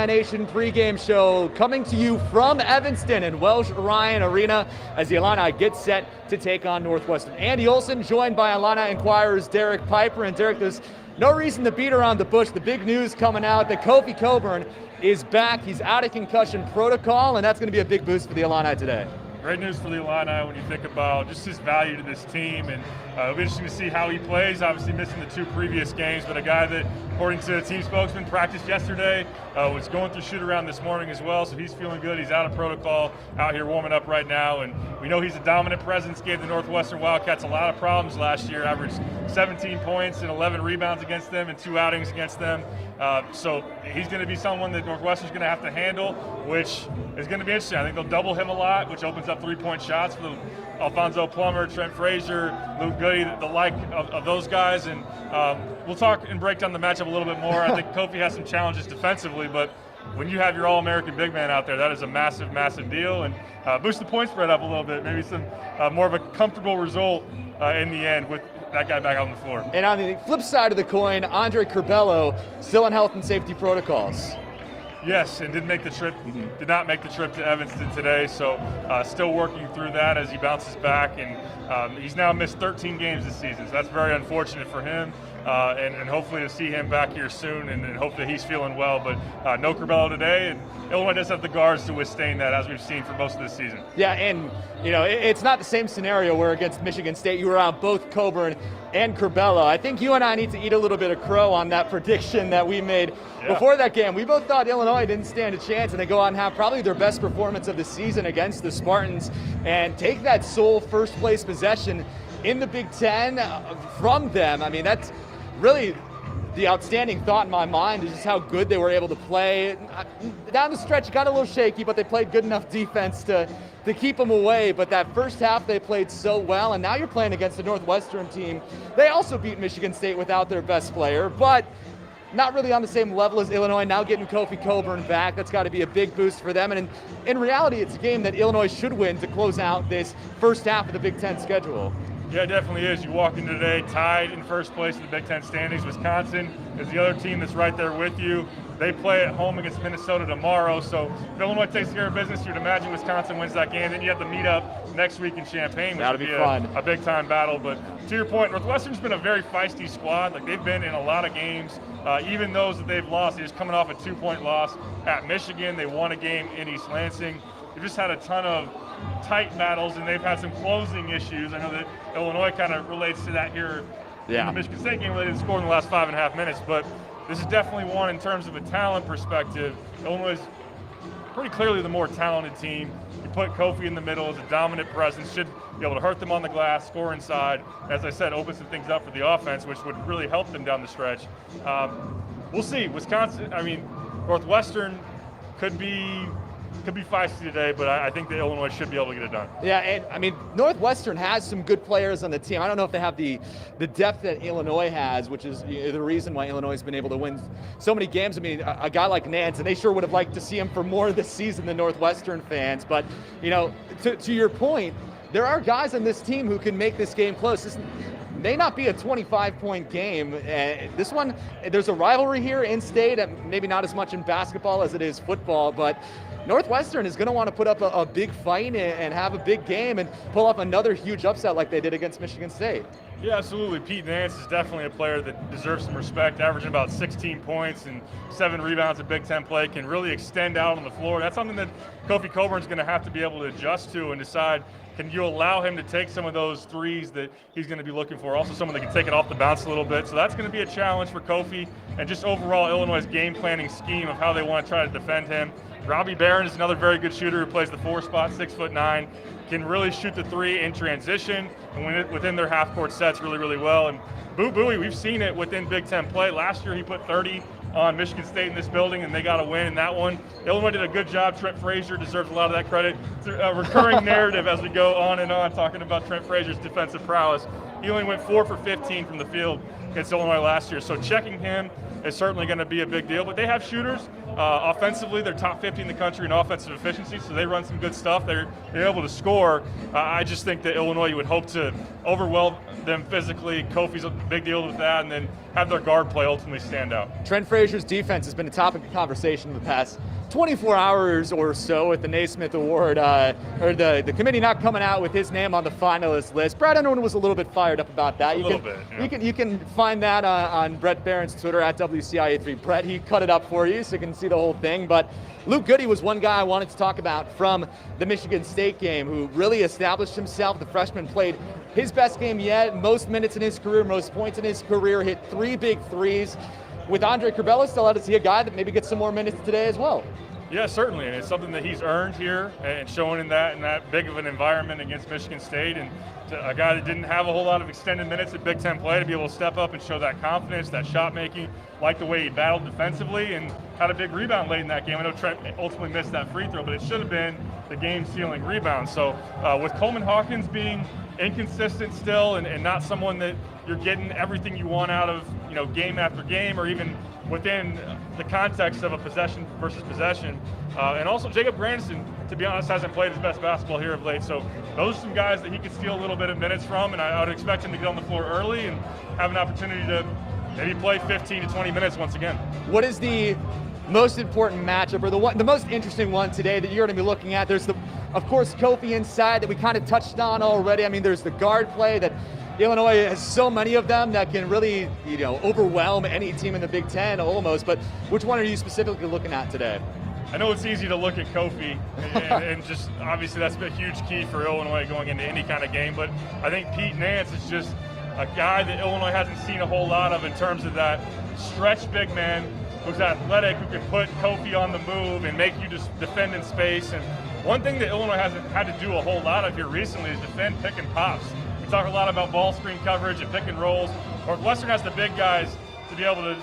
Nation pregame show coming to you from Evanston and Welsh Ryan Arena as the Illini get set to take on Northwestern. Andy Olson joined by Illini Inquirer's Derek Piper. And Derek, there's no reason to beat around the bush. The big news coming out that Kofi Coburn is back. He's out of concussion protocol, and that's going to be a big boost for the Illini today. Great news for the Illini when you think about just his value to this team, and it'll be interesting to see how he plays. Obviously missing the two previous games, but a guy that, according to the team spokesman, practiced yesterday, was going through shoot-around this morning as well, so he's feeling good. He's out of protocol, out here warming up right now, and we know he's a dominant presence. Gave the Northwestern Wildcats a lot of problems last year, averaged 17 points and 11 rebounds against them and 2 outings against them. So he's going to be someone that Northwestern's going to have to handle, which is going to be interesting. I think they'll double him a lot, which opens up three-point shots for Alfonso Plummer, Trent Frazier, Luke Goody, the like of those guys. And we'll talk and break down the matchup a little bit more. I think Kofi has some challenges defensively, but when you have your All-American big man out there, that is a massive, massive deal. And boost the point spread up a little bit, maybe some more of a comfortable result in the end with that guy back on the floor. And on the flip side of the coin, Andre Curbelo still in health and safety protocols. Yes, and did not make the trip to Evanston today, so still working through that as he bounces back. And he's now missed 13 games this season, so that's very unfortunate for him. And hopefully to see him back here soon, and hopefully he's feeling well. But no Curbelo today, and Illinois does have the guards to withstand that, as we've seen for most of this season. Yeah, and it's not the same scenario where against Michigan State you were on both Coburn and Curbelo. I think you and I need to eat a little bit of crow on that prediction that we made before that game. We both thought Illinois didn't stand a chance, and they go out and have probably their best performance of the season against the Spartans and take that sole first place possession in the Big Ten from them. I mean, that's really the outstanding thought in my mind, is just how good they were able to play. Down the stretch, it got a little shaky, but they played good enough defense to keep them away. But that first half, they played so well, and now you're playing against the Northwestern team. They also beat Michigan State without their best player, but not really on the same level as Illinois. Now getting Kofi Coburn back, that's got to be a big boost for them. And in reality, it's a game that Illinois should win to close out this first half of the Big Ten schedule. Yeah, it definitely is. You walk into today tied in first place in the Big Ten standings. Wisconsin is the other team that's right there with you. They play at home against Minnesota tomorrow. So if Illinois takes care of business, you'd imagine Wisconsin wins that game. Then you have to meet up next week in Champaign, which would be a big-time battle. But to your point, Northwestern's been a very feisty squad. Like, they've been in a lot of games, even those that they've lost. They're just coming off a 2-point loss at Michigan. They won a game in East Lansing. They've just had a ton of tight battles, and they've had some closing issues. I know that Illinois kind of relates to that here in the Michigan State game, where they didn't score in the last 5.5 minutes. But this is definitely one in terms of a talent perspective. Illinois is pretty clearly the more talented team. You put Kofi in the middle as a dominant presence, should be able to hurt them on the glass, score inside. As I said, open some things up for the offense, which would really help them down the stretch. We'll see. Northwestern could be feisty today, but I think that Illinois should be able to get it done. Yeah, and I mean, Northwestern has some good players on the team. I don't know if they have the depth that Illinois has, which is the reason why Illinois has been able to win so many games. I mean, a guy like Nance, and they sure would have liked to see him for more this season than Northwestern fans. But, to your point, there are guys on this team who can make this game close. This may not be a 25-point game. This one, there's a rivalry here in state, maybe not as much in basketball as it is football, but Northwestern is going to want to put up a big fight and have a big game and pull up another huge upset like they did against Michigan State. Yeah, absolutely. Pete Nance is definitely a player that deserves some respect, averaging about 16 points and 7 rebounds in Big Ten play, can really extend out on the floor. That's something that Kofi Coburn's going to have to be able to adjust to and decide, can you allow him to take some of those threes that he's going to be looking for? Also someone that can take it off the bounce a little bit. So that's going to be a challenge for Kofi, and just overall Illinois' game planning scheme of how they want to try to defend him. Robbie Barron is another very good shooter who plays the 4 spot, 6'9", can really shoot the 3 in transition and within their half-court sets really, really well. And Boo Buie, we've seen it within Big Ten play. Last year he put 30 on Michigan State in this building, and they got a win in that one. Illinois did a good job. Trent Frazier deserves a lot of that credit. It's a recurring narrative as we go on and on talking about Trent Frazier's defensive prowess. He only went 4 for 15 from the field against Illinois last year, so checking him is certainly going to be a big deal. But they have shooters Offensively, they're top 50 in the country in offensive efficiency, so they run some good stuff. They're able to score. I just think that Illinois would hope to overwhelm them physically. Kofi's a big deal with that, and then have their guard play ultimately stand out. Trent Frazier's defense has been a topic of conversation in the past 24 hours or so with the Naismith Award, or the committee not coming out with his name on the finalist list. Brad Underwood was a little bit fired up about that. You can find that on Brett Barron's Twitter at WCIA3. Brett, he cut it up for you so you can see the whole thing. But Luke Goody was one guy I wanted to talk about from the Michigan State game who really established himself. The freshman played his best game yet, most minutes in his career, most points in his career, hit 3 big threes. With Andre Curbelo, still out to see a guy that maybe gets some more minutes today as well. Yeah, certainly, and it's something that he's earned here and showing in that big of an environment against Michigan State, and a guy that didn't have a whole lot of extended minutes at Big Ten play to be able to step up and show that confidence, that shot making, like the way he battled defensively and had a big rebound late in that game. I know Trent ultimately missed that free throw, but it should have been the game-sealing rebound. So with Coleman Hawkins being inconsistent still and not someone that you're getting everything you want out of, game after game, or even within the context of a possession versus possession. And also Jacob Grandison, to be honest, hasn't played his best basketball here of late. So those are some guys that he could steal a little bit of minutes from, and I would expect him to get on the floor early and have an opportunity to maybe play 15 to 20 minutes once again. What is the most important matchup, or the most interesting one today that you're going to be looking at? There's of course, Kofi inside that we kind of touched on already. I mean, there's the guard play that Illinois has so many of them that can really, overwhelm any team in the Big Ten almost. But which one are you specifically looking at today? I know it's easy to look at Kofi, and just obviously that's been a huge key for Illinois going into any kind of game. But I think Pete Nance is just a guy that Illinois hasn't seen a whole lot of in terms of that stretch big man who's athletic, who can put Kofi on the move and make you just defend in space. And one thing that Illinois hasn't had to do a whole lot of here recently is defend pick and pops. We talk a lot about ball screen coverage and pick and rolls. Northwestern has the big guys to be able to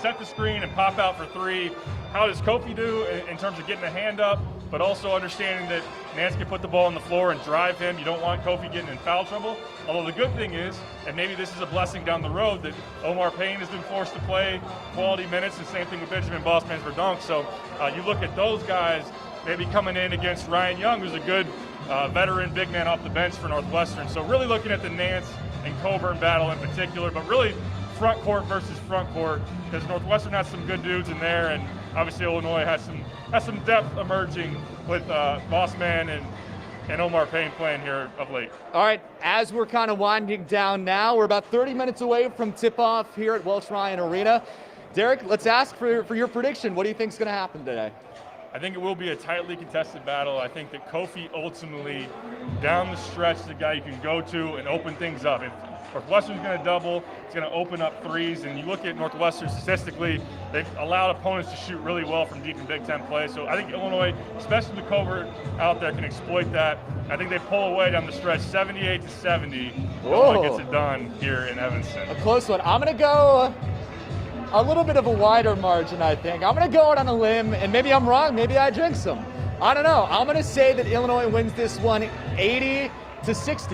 set the screen and pop out for 3. How does Kofi do in terms of getting a hand up, but also understanding that Nance can put the ball on the floor and drive him? You don't want Kofi getting in foul trouble. Although the good thing is, and maybe this is a blessing down the road, that Omar Payne has been forced to play quality minutes, and same thing with Benjamin Bossman's Verdonk. So you look at those guys maybe coming in against Ryan Young, who's a good veteran big man off the bench for Northwestern. So really looking at the Nance and Coburn battle in particular, but really front court versus front court, because Northwestern has some good dudes in there, and obviously Illinois has some depth emerging with Bossman and Omar Payne playing here of late. All right, as we're kind of winding down now, we're about 30 minutes away from tip-off here at Welsh Ryan Arena. Derek, let's ask for your prediction. What do you think is going to happen today? I think it will be a tightly contested battle. I think that Kofi ultimately, down the stretch, is the guy you can go to and open things up. If Northwestern's going to double, it's going to open up threes. And you look at Northwestern statistically, they've allowed opponents to shoot really well from deep in Big Ten play. So I think Illinois, especially the covert out there, can exploit that. I think they pull away down the stretch, 78-70. Illinois gets it done here in Evanston. A close one. I'm going to go a little bit of a wider margin, I think. I'm going to go out on a limb, and maybe I'm wrong. Maybe I jinx them. I don't know. I'm going to say that Illinois wins this one 80-60,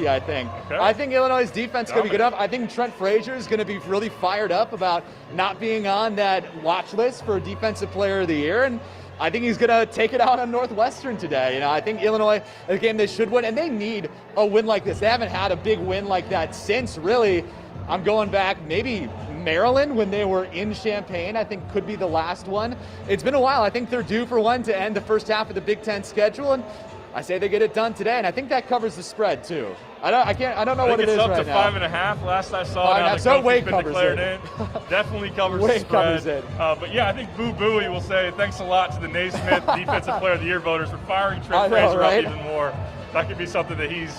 I think. Okay. I think Illinois' defense is going to be good enough. I think Trent Frazier is going to be really fired up about not being on that watch list for Defensive Player of the Year, and I think he's going to take it out on Northwestern today. I think Illinois, a game they should win, and they need a win like this. They haven't had a big win like that since, really, I'm going back maybe Maryland when they were in Champaign. I think could be the last one. It's been a while. I think they're due for one to end the first half of the Big Ten schedule, and I say they get it done today, and I think that covers the spread too. I don't know what it is right now. It's up to 5.5 last I saw. Now the so weight been covers declared it. in. Definitely covers weight the spread. Covers it. But yeah, I think Boo Booey will say thanks a lot to the Naismith Defensive Player of the Year voters for firing Trent Frazier up even more. That could be something that he's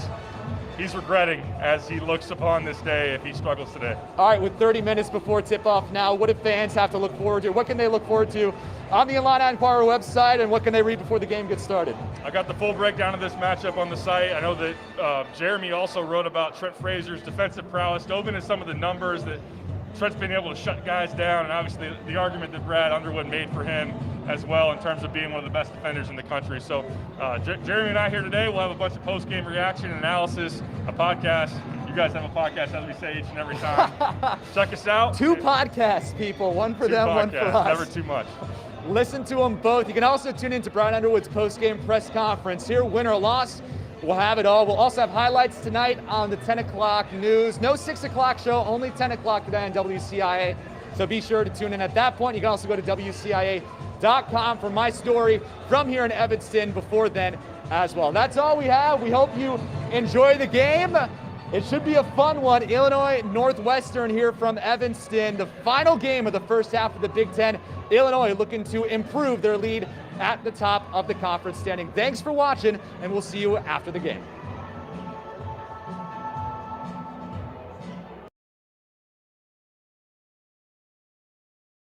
regretting as he looks upon this day if he struggles today. All right, with 30 minutes before tip-off now, what do fans have to look forward to? What can they look forward to on the Illini Inquirer website, and what can they read before the game gets started? I got the full breakdown of this matchup on the site. I know that Jeremy also wrote about Trent Frazier's defensive prowess, dove into some of the numbers that Trent's been able to shut guys down, and obviously the argument that Brad Underwood made for him as well in terms of being one of the best defenders in the country. So Jeremy and I here today, we'll have a bunch of post-game reaction and analysis, a podcast. You guys have a podcast, as we say each and every time. Check us out. 2 podcasts, people. One for them, one for us. Never too much. listen to them both. You can also tune into Brian Underwood's post-game press conference here, win or loss. We'll have it all. We'll also have highlights tonight on the 10 o'clock news. No 6 o'clock show, only 10 o'clock today on WCIA. So be sure to tune in at that point. You can also go to WCIA.com for my story from here in Evanston before then as well. That's all we have. We hope you enjoy the game. It should be a fun one. Illinois Northwestern here from Evanston. The final game of the first half of the Big Ten. Illinois looking to improve their lead at the top of the conference standing. Thanks for watching, and we'll see you after the game.